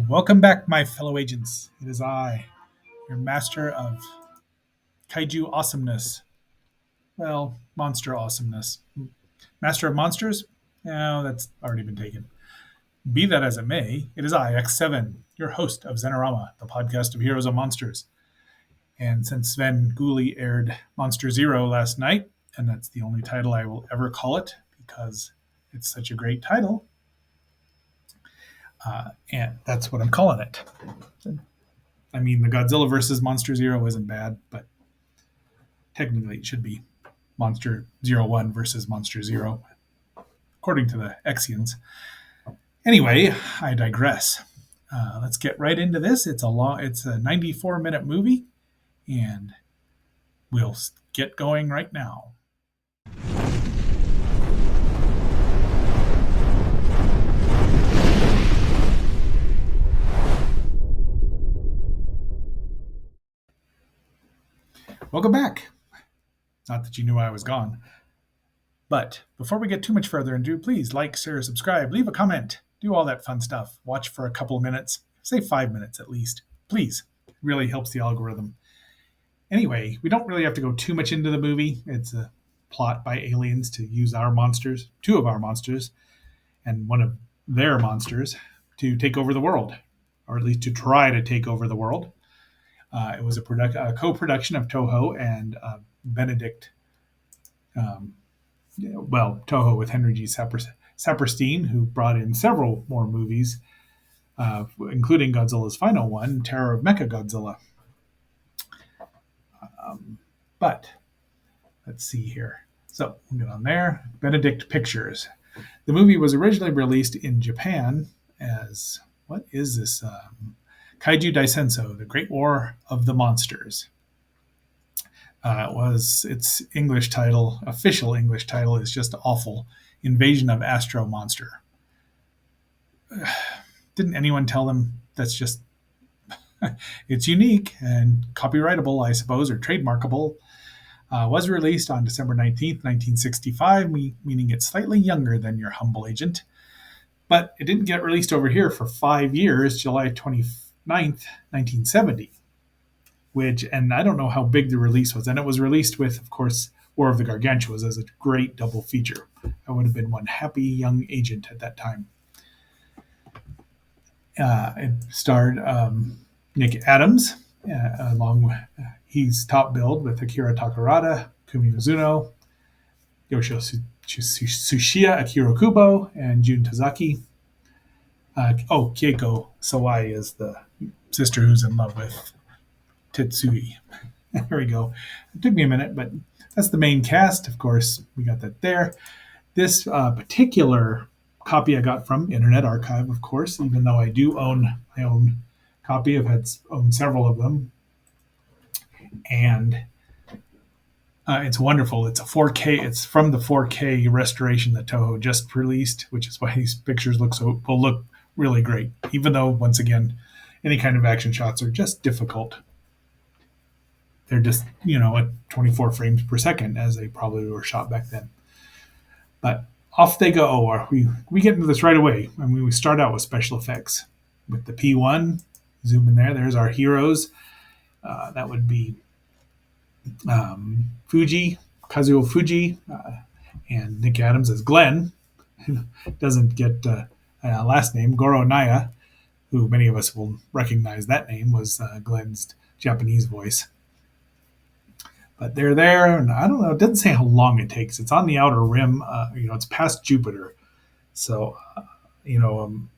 Welcome back, my fellow agents. It is I, your master of kaiju awesomeness. Well, monster awesomeness. Master of monsters? No, that's already been taken. Be that as it may, it is I, X7, your host of Zenorama, the podcast of heroes and monsters. And since Sven Gooley aired Monster Zero last night, and that's the only title I will ever call it because it's such a great title, and that's what I'm calling it. I mean, the Godzilla versus Monster Zero isn't bad, but technically it should be Monster Zero One versus Monster Zero, according to the Exians. Anyway, I digress. Let's get right into this. It's a 94-minute movie, and we'll get going right now. Welcome back. Not that you knew I was gone. But before we get too much further ado, please like, share, subscribe, leave a comment, do all that fun stuff. Watch for a couple of minutes, say 5 minutes at least. Please. It really helps the algorithm. Anyway, we don't really have to go too much into the movie. It's a plot by aliens to use our monsters, two of our monsters, and one of their monsters to take over the world, or at least to try to take over the world. It was a co-production of Toho and Benedict, Toho with Henry G. Saperstein, who brought in several more movies, including Godzilla's final one, Terror of Mechagodzilla. But let's see here. So we'll get on there. Benedict Pictures. The movie was originally released in Japan as, what is this? Kaiju Daisenso, The Great War of the Monsters. Was its English title, official English title is just awful. Invasion of Astro Monster. Didn't anyone tell them that's just, it's unique and copyrightable, I suppose, or trademarkable. Was released on December 19th, 1965, meaning it's slightly younger than your humble agent. But it didn't get released over here for 5 years, July 29th, 1970. And I don't know how big the release was. And it was released with, of course, War of the Gargantuas as a great double feature. I would have been one happy young agent at that time. It starred Nick Adams, he's top billed with Akira Takarada, Kumi Mizuno, Yoshitsuya Akira Kubo, and Jun Tazaki. Keiko Sawai is the sister who's in love with Tetsui. There we go. It took me a minute, but that's the main cast. Of course, we got that there. This particular copy I got from Internet Archive, of course, even though I do own my own copy. I've owned several of them. And it's wonderful. It's a 4K. It's from the 4K restoration that Toho just released, which is why these pictures will look really great. Even though, once again, any kind of action shots are just difficult. They're just, at 24 frames per second, as they probably were shot back then. But off they go. We get into this right away. I mean, we start out with special effects. With the P1, zoom in there. There's our heroes. That would be Kazuo Fuji, and Nick Adams as Glenn. Doesn't get a last name. Goro Naya, who many of us will recognize that name, was Glenn's Japanese voice. But they're there, and I don't know, it doesn't say how long it takes. It's on the outer rim. It's past Jupiter. So, and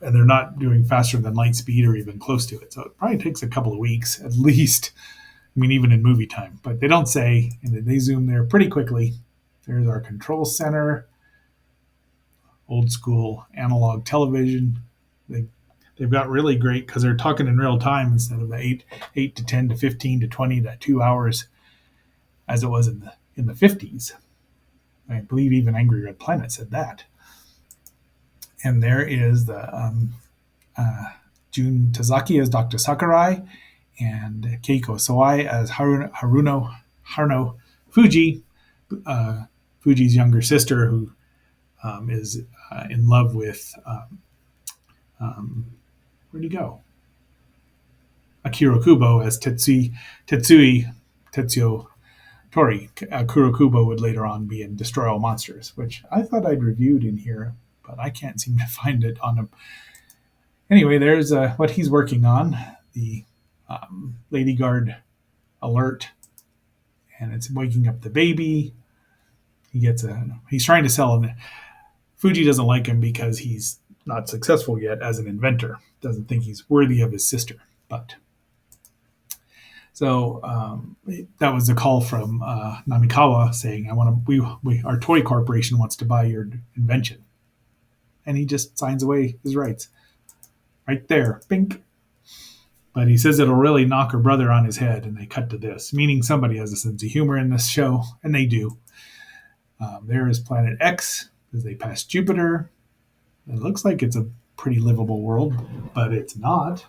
they're not doing faster than light speed or even close to it. So it probably takes a couple of weeks at least. I mean, even in movie time. But they don't say, and they zoom there pretty quickly. There's our control center. Old school analog television. They've got really great, because they're talking in real time instead of 8 to 10 to 15 to 20 to 2 hours as it was in the 50s. I believe even Angry Red Planet said that. And there is the Jun Tazaki as Dr. Sakurai, and Keiko Sawai as Haruno Fuji, Fuji's younger sister, who is in love with um, where'd he go? Akira Kubo as Tetsuo Tori. Akira Kubo would later on be in Destroy All Monsters, which I thought I'd reviewed in here, but I can't seem to find it on him. Anyway, there's what he's working on, the Lady Guard alert, and it's waking up the baby. He's trying to sell him. Fuji doesn't like him because he's not successful yet as an inventor. Doesn't think he's worthy of his sister. But so that was a call from Namikawa saying, "I want to. Our toy corporation wants to buy your invention," and he just signs away his rights right there. Bink. But he says it'll really knock her brother on his head, and they cut to this, meaning somebody has a sense of humor in this show, and they do. There is Planet X as they pass Jupiter. It looks like it's a pretty livable world, but it's not.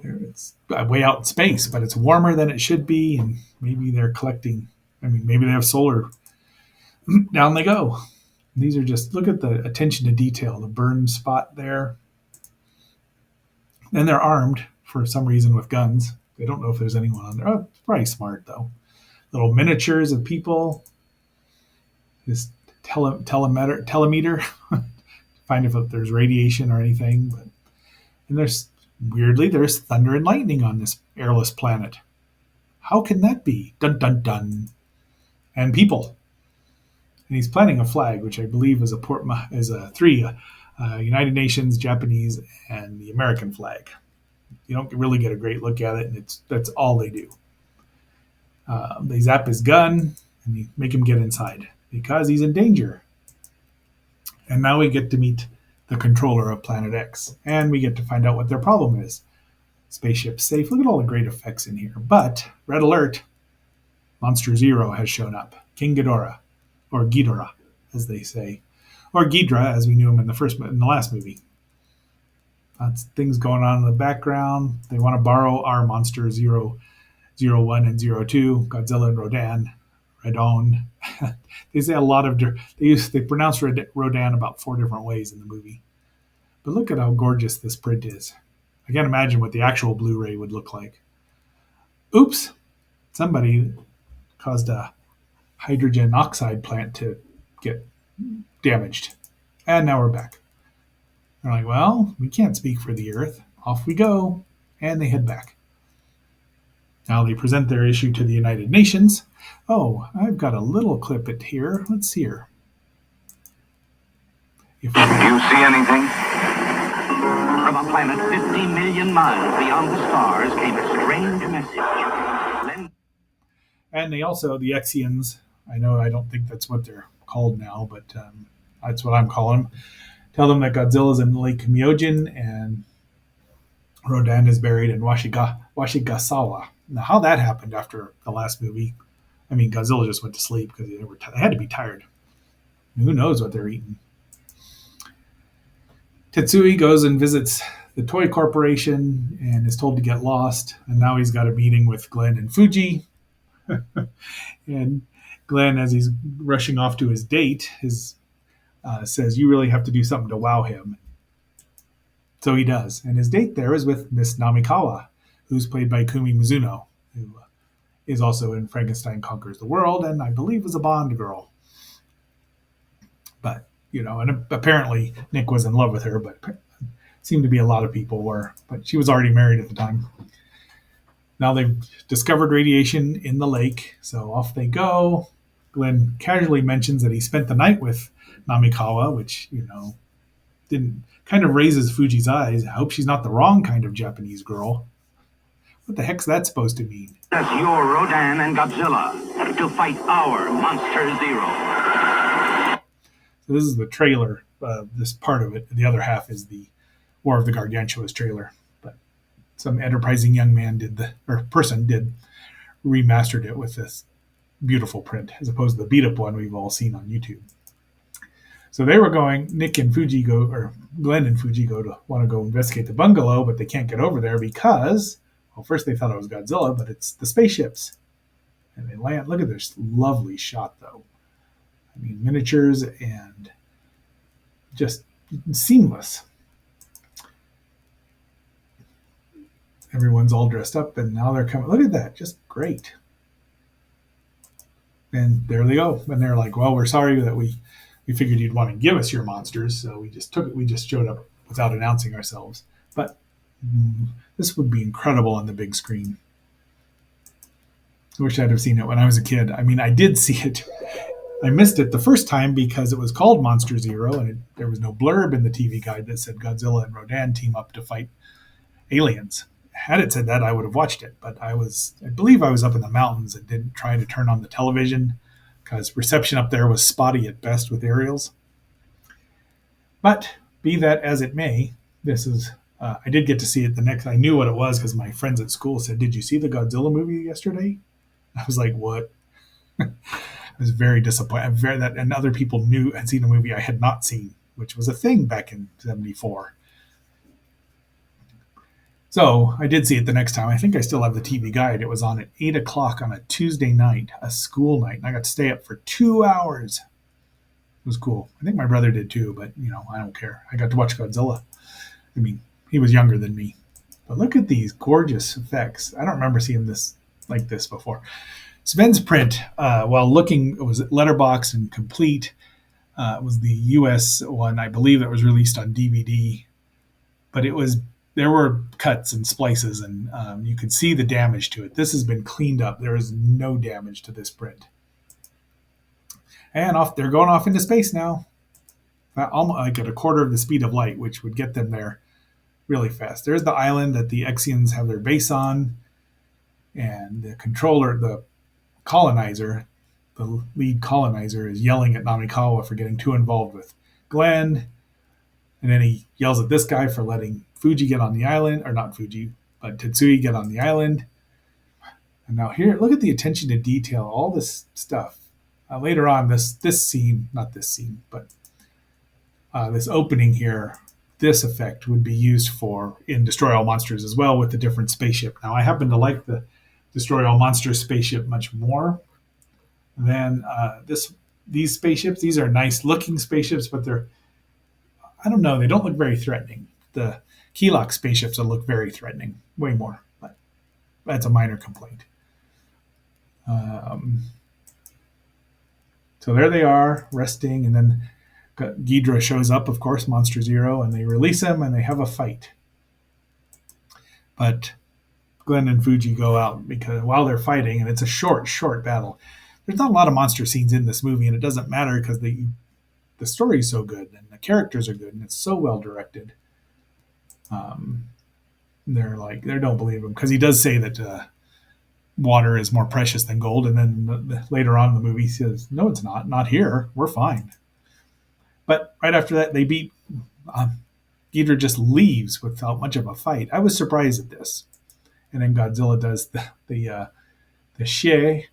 It's way out in space, but it's warmer than it should be, and maybe they're collecting. Maybe they have solar. Down they go. These are just, look at the attention to detail, the burn spot there. And they're armed for some reason with guns. They don't know if there's anyone on there. Oh, it's probably smart though. Little miniatures of people. This telemeter, find if there's radiation or anything. And there's thunder and lightning on this airless planet. How can that be? Dun dun dun. And people. And he's planting a flag, which I believe is three United Nations, Japanese, and the American flag. You don't really get a great look at it, and that's all they do. They zap his gun and they make him get inside because he's in danger. And now we get to meet the controller of Planet X, and we get to find out what their problem is. Spaceship's safe. Look at all the great effects in here. But red alert: Monster Zero has shown up. King Ghidorah, or Ghidorah, as they say, or Ghidra, as we knew him in the last movie. That's things going on in the background. They want to borrow our Monster 001 and 02, Godzilla and Rodan. They say a lot of they pronounce Rodan about 4 different ways in the movie. But look at how gorgeous this print is. I can't imagine what the actual Blu-ray would look like. Oops! Somebody caused a hydrogen oxide plant to get damaged. And now we're back. They're like, well, we can't speak for the Earth. Off we go. And they head back. Now they present their issue to the United Nations. Oh, I've got a little clip it here. Let's see here. Do you see anything? From a planet 50 million miles beyond the stars came a strange message. And they also, the Exians, I don't think that's what they're called now, but that's what I'm calling them. Tell them that Godzilla's in Lake Myojin and Rodan is buried in Washigasawa. Now, how that happened after the last movie, Godzilla just went to sleep because they had to be tired. Who knows what they're eating? Tetsui goes and visits the toy corporation and is told to get lost. And now he's got a meeting with Glenn and Fuji. And Glenn, as he's rushing off to his date, says, you really have to do something to wow him. So he does. And his date there is with Miss Namikawa, who's played by Kumi Mizuno, who is also in Frankenstein Conquers the World, and I believe is a Bond girl. But, and apparently Nick was in love with her, but seemed to be a lot of people were. But she was already married at the time. Now they've discovered radiation in the lake, so off they go. Glenn casually mentions that he spent the night with Namikawa, which, didn't kind of raises Fuji's eyes. I hope she's not the wrong kind of Japanese girl. What the heck's that supposed to mean? That's your Rodan and Godzilla to fight our Monster Zero. So this is the trailer, this part of it. The other half is the War of the Gargantuas trailer. But some enterprising young man person remastered it with this beautiful print, as opposed to the beat-up one we've all seen on YouTube. So they were going. Nick and Fuji go, or Glenn and Fuji go to want to go investigate the bungalow, but they can't get over there because, well, first they thought it was Godzilla, but it's the spaceships. And they land. Look at this lovely shot, though. I mean, miniatures and just seamless. Everyone's all dressed up, and now they're coming. Look at that, just great. And there they go. And they're like, "Well, we're sorry that we figured you'd want to give us your monsters, so we just took it. We just showed up without announcing ourselves." But this would be incredible on the big screen. I wish I'd have seen it when I was a kid. I mean, I did see it. I missed it the first time because it was called Monster Zero, and there was no blurb in the TV guide that said Godzilla and Rodan team up to fight aliens. Had it said that, I would have watched it. But I believe I was up in the mountains and didn't try to turn on the television because reception up there was spotty at best with aerials. But be that as it may, this is. I did get to see it the next. I knew what it was because my friends at school said, "Did you see the Godzilla movie yesterday?" I was like, "What?" I was very disappointed. And other people knew had seen a movie I had not seen, which was a thing back in '74. So I did see it the next time. I think I still have the TV guide. It was on at 8 o'clock on a Tuesday night, a school night, and I got to stay up for 2 hours. It was cool. I think my brother did too, but I don't care. I got to watch Godzilla. I mean, he was younger than me. But look at these gorgeous effects. I don't remember seeing this like this before. Sven's print, while looking, it was letterbox and complete. It was the U.S. one, I believe, that was released on DVD. But there were cuts and splices, and you could see the damage to it. This has been cleaned up. There is no damage to this print. And they're going off into space now, almost like at a quarter of the speed of light, which would get them there really fast. There's the island that the Exians have their base on, and the controller, the colonizer, the lead colonizer, is yelling at Namikawa for getting too involved with Glenn. And then he yells at this guy for letting Fuji get on the island, or not Fuji, but Tetsui get on the island. And now here, look at the attention to detail, all this stuff. Later on, this scene, not this scene, but this opening here, this effect would be used in Destroy All Monsters as well with the different spaceship. Now, I happen to like the Destroy All Monsters spaceship much more than these spaceships. These are nice looking spaceships, but I don't know, they don't look very threatening. The Keylok spaceships will look very threatening, way more, but that's a minor complaint. So there they are, resting, and then Ghidra shows up, of course, Monster Zero, and they release him, and they have a fight. But Glenn and Fuji go out because while they're fighting, and it's a short battle. There's not a lot of monster scenes in this movie, and it doesn't matter because the story is so good, and the characters are good, and it's so well directed. They don't believe him because he does say that water is more precious than gold, and then later on in the movie he says, "No, it's not here. We're fine." But right after that, they beat. Ghidra just leaves without much of a fight. I was surprised at this, and then Godzilla does the Shie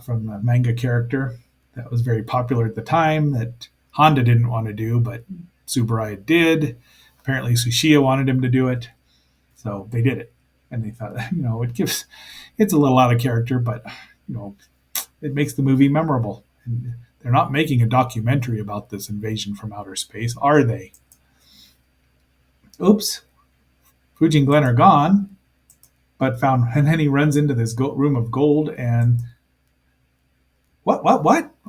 from the manga character that was very popular at the time that Honda didn't want to do, but Tsuburaya did. Apparently, Tsuchiya wanted him to do it, so they did it. And they thought, it's a little out of character, but it makes the movie memorable. And they're not making a documentary about this invasion from outer space, are they? Oops, Fuji and Glenn are gone, and then he runs into this room of gold, and what?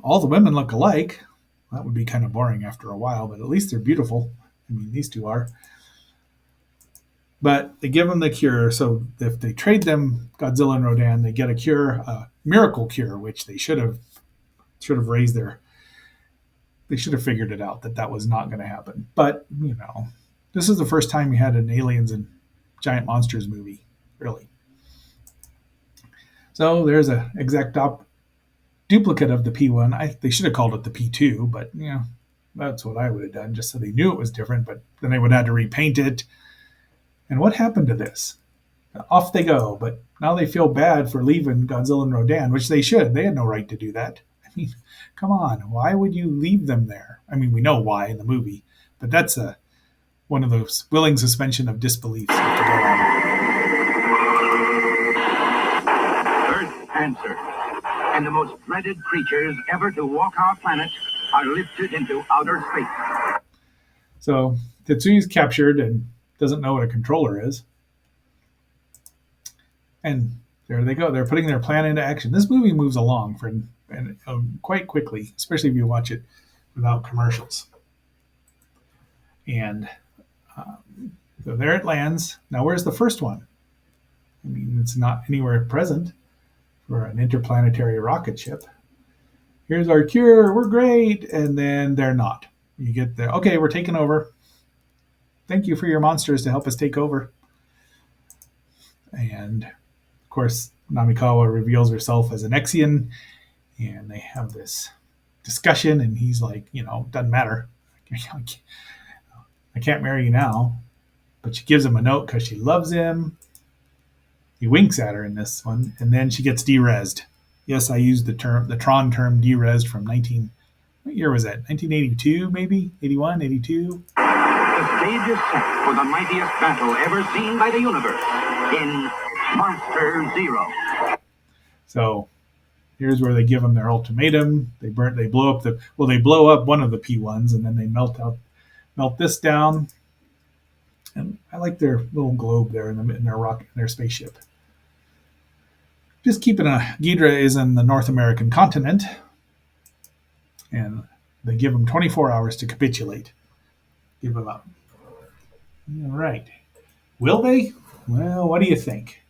All the women look alike. That would be kind of boring after a while, but at least they're beautiful. I mean, these two are. But they give them the cure. So if they trade them Godzilla and Rodan, they get a cure, a miracle cure, which they should have raised they should have figured it out that was not going to happen. But, this is the first time you had an aliens and giant monsters movie, really. So there's an exact duplicate of the P1. They should have called it the P2, but, that's what I would have done, just so they knew it was different. But then they would have had to repaint it. And what happened to this? Off they go, but now they feel bad for leaving Godzilla and Rodan, which they should. They had no right to do that. I I mean, come on, why would you leave them there? I mean, we know why in the movie, but that's a one of those willing suspension of disbeliefs you have to go on. Earth answer. And the most dreaded creatures ever to walk our planet are lifted into outer space. So Tetsuya's captured and doesn't know what a controller is. And there they go. They're putting their plan into action. This movie moves along quite quickly, especially if you watch it without commercials. And so there it lands. Now, where's the first one? I mean, it's not anywhere present for an interplanetary rocket ship. Here's our cure. We're great. And then they're not. You get the, okay, we're taking over. Thank you for your monsters to help us take over. And of course, Namikawa reveals herself as an Exian, and they have this discussion, and he's like, doesn't matter. I can't marry you now. But she gives him a note because she loves him. He winks at her in this one, and then she gets derezzed. Yes, I used the Tron term derezzed from 19. What year was that? 1982, maybe? 81, 82? The stage is set for the mightiest battle ever seen by the universe in Monster Zero. So here's where they give them their ultimatum. They blow up they blow up one of the P1s, and then they melt this down. And I like their little globe there in their spaceship. Just keeping Ghidra is in the North American continent, and they give them 24 hours to capitulate. Give them up. All right. Will they? Well, what do you think?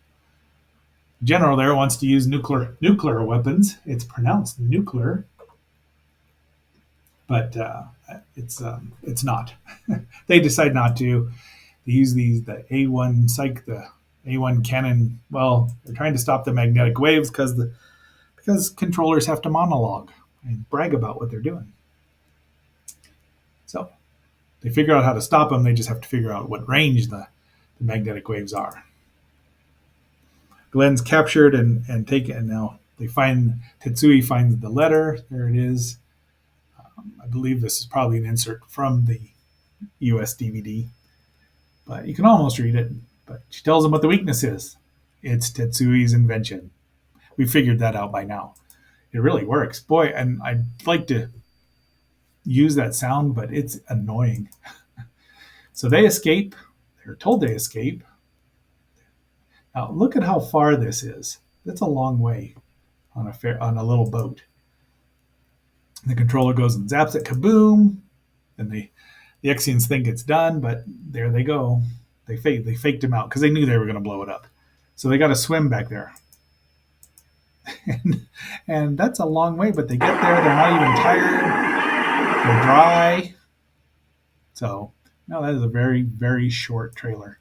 The general there wants to use nuclear weapons. It's pronounced nuclear, but it's not. They decide not to. They use the A1 cannon. Well, they're trying to stop the magnetic waves because controllers have to monologue and brag about what they're doing. So they figure out how to stop them. They just have to figure out what range the magnetic waves are. Glenn's captured and taken. And now Tetsui finds the letter. There it is. I believe this is probably an insert from the US DVD, but you can almost read it. But she tells him what the weakness is. It's Tetsui's invention. We figured that out by now. It really works. Boy, and I'd like to use that sound, but it's annoying. So they escape. They're told they escape. Now look at how far this is. That's a long way on a little boat. The controller goes and zaps it, kaboom! And the Exians think it's done, but there they go. They faked him out because they knew they were going to blow it up. So they got to swim back there. and that's a long way, but they get there. They're not even tired. They're dry. So, no, that is a very, very short trailer.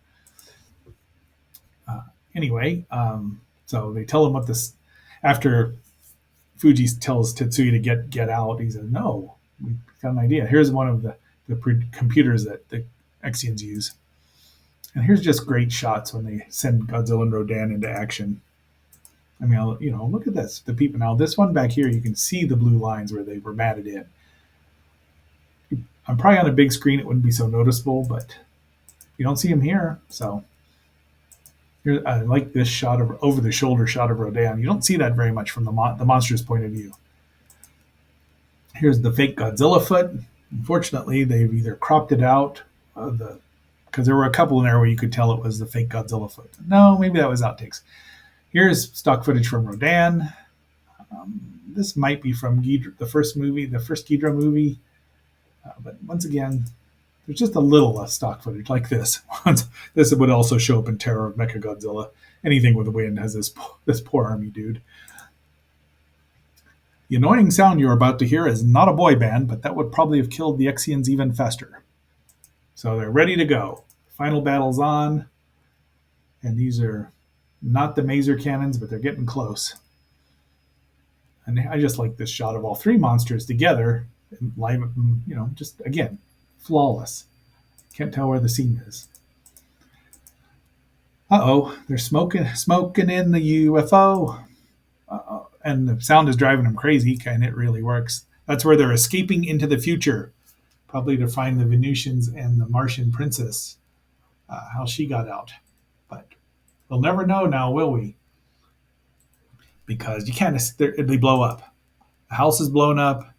Anyway, so they tell him what this. After Fuji tells Tetsuya to get out, he says, "No, we've got an idea. Here's one of the computers that the Exians use." And here's just great shots when they send Godzilla and Rodan into action. I mean, look at this. The people now. This one back here, you can see the blue lines where they were matted in. I'm probably on a big screen; it wouldn't be so noticeable, but you don't see them here. So here, I like this shot of over the shoulder shot of Rodan. You don't see that very much from the monster's point of view. Here's the fake Godzilla foot. Unfortunately, they've either cropped it out because there were a couple in there where you could tell it was the fake Godzilla foot. No, maybe that was outtakes. Here's stock footage from Rodan. This might be from Ghidra, the first Ghidra movie. But once again, there's just a little stock footage like this. This would also show up in Terror of Mechagodzilla. Anything with a wind has this poor army dude. The annoying sound you're about to hear is not a boy band, but that would probably have killed the Exians even faster. So they're ready to go. Final battle's on. And these are not the maser cannons, but they're getting close. And I just like this shot of all three monsters together. Live, just again, flawless. Can't tell where the scene is. They're smoking in the UFO. and the sound is driving them crazy, and it really works. That's where they're escaping into the future, probably to find the Venusians and the Martian princess, how she got out. But we'll never know now, will we? Because you can't, they blow up. The house is blown up,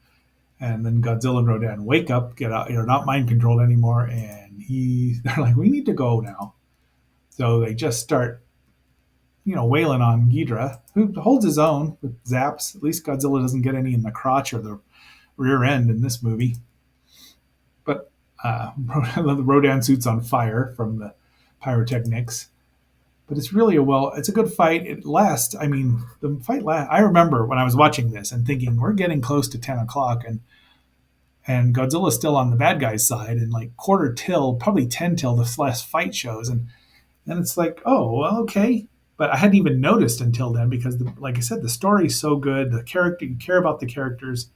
and then Godzilla and Rodan wake up, get out, you're not mind controlled anymore, and they're like, we need to go now. So they just start, wailing on Ghidorah, who holds his own with zaps. At least Godzilla doesn't get any in the crotch or the rear end in this movie. But the Rodan suit's on fire from the pyrotechnics. But it's really it's a good fight. It lasts. I mean, the fight lasts. I remember when I was watching this and thinking, we're getting close to 10 o'clock, and Godzilla's still on the bad guy's side, and like quarter till, probably 10 till the last fight shows. And then it's like, oh, well, okay. But I hadn't even noticed until then because, like I said, the story's so good. The character, you care about the characters.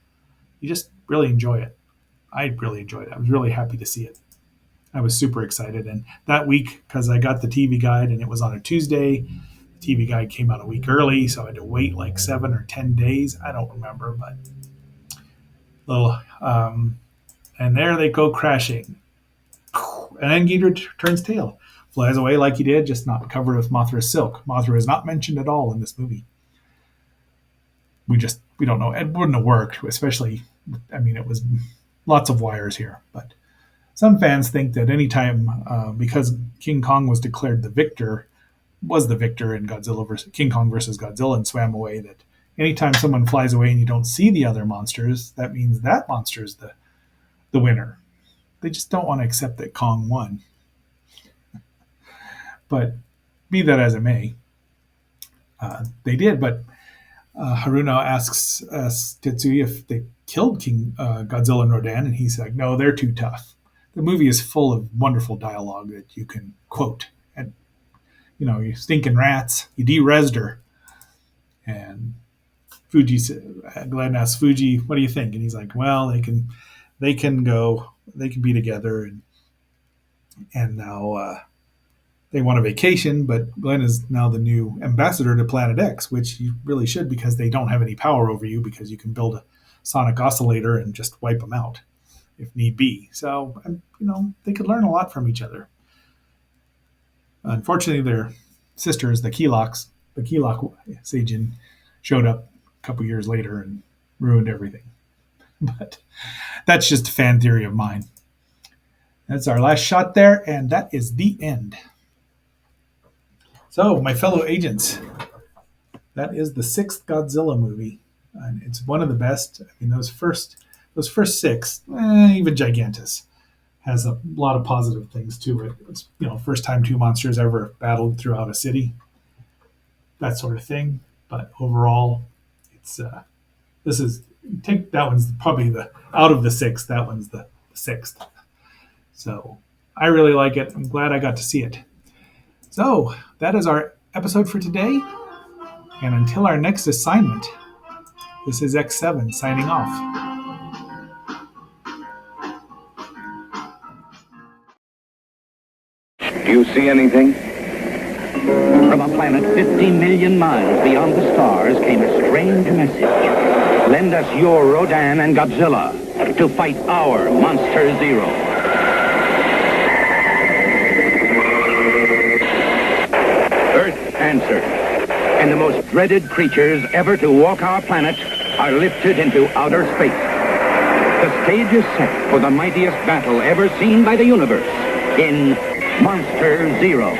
You just really enjoy it. I really enjoyed it. I was really happy to see it. I was super excited. And that week, because I got the TV guide and it was on a Tuesday, the TV guide came out a week early, so I had to wait like 7 or 10 days. I don't remember, but little. And there they go crashing. And then Ghidorah turns tail, flies away like he did, just not covered with Mothra's silk. Mothra is not mentioned at all in this movie. We don't know. It wouldn't have worked, especially, I mean, it was lots of wires here. But some fans think that anytime, because King Kong was declared the victor in King Kong versus Godzilla and swam away, that anytime someone flies away and you don't see the other monsters, that means that monster is the winner. They just don't want to accept that Kong won. But be that as it may, they did. But Haruno asks Tetsuya if they killed King Godzilla and Rodan, and he's like, no, they're too tough. The movie is full of wonderful dialogue that you can quote. And, you stinking rats, you de-resed her. And Glenn asks Fuji, what do you think? And he's like, well, they can be together, and now they want a vacation, but Glenn is now the new ambassador to Planet X, which you really should, because they don't have any power over you, because you can build a sonic oscillator and just wipe them out if need be. So, they could learn a lot from each other. Unfortunately, their sisters, the Keelok Seijin, showed up a couple years later and ruined everything. But that's just a fan theory of mine. That's our last shot there, and that is the end. So, my fellow agents, that is the 6th Godzilla movie, and it's one of the best. I mean, those first 6, even Gigantus, has a lot of positive things to it. It's, first time 2 monsters ever battled throughout a city, that sort of thing. But overall, it's that one's probably out of the 6, that one's the 6th. So I really like it. I'm glad I got to see it. So that is our episode for today. And until our next assignment, this is X7 signing off. Do you see anything? From a planet 50 million miles beyond the stars came a strange message. Lend us your Rodan and Godzilla to fight our Monster Zero. Earth answered, and the most dreaded creatures ever to walk our planet are lifted into outer space. The stage is set for the mightiest battle ever seen by the universe in Monster Zero.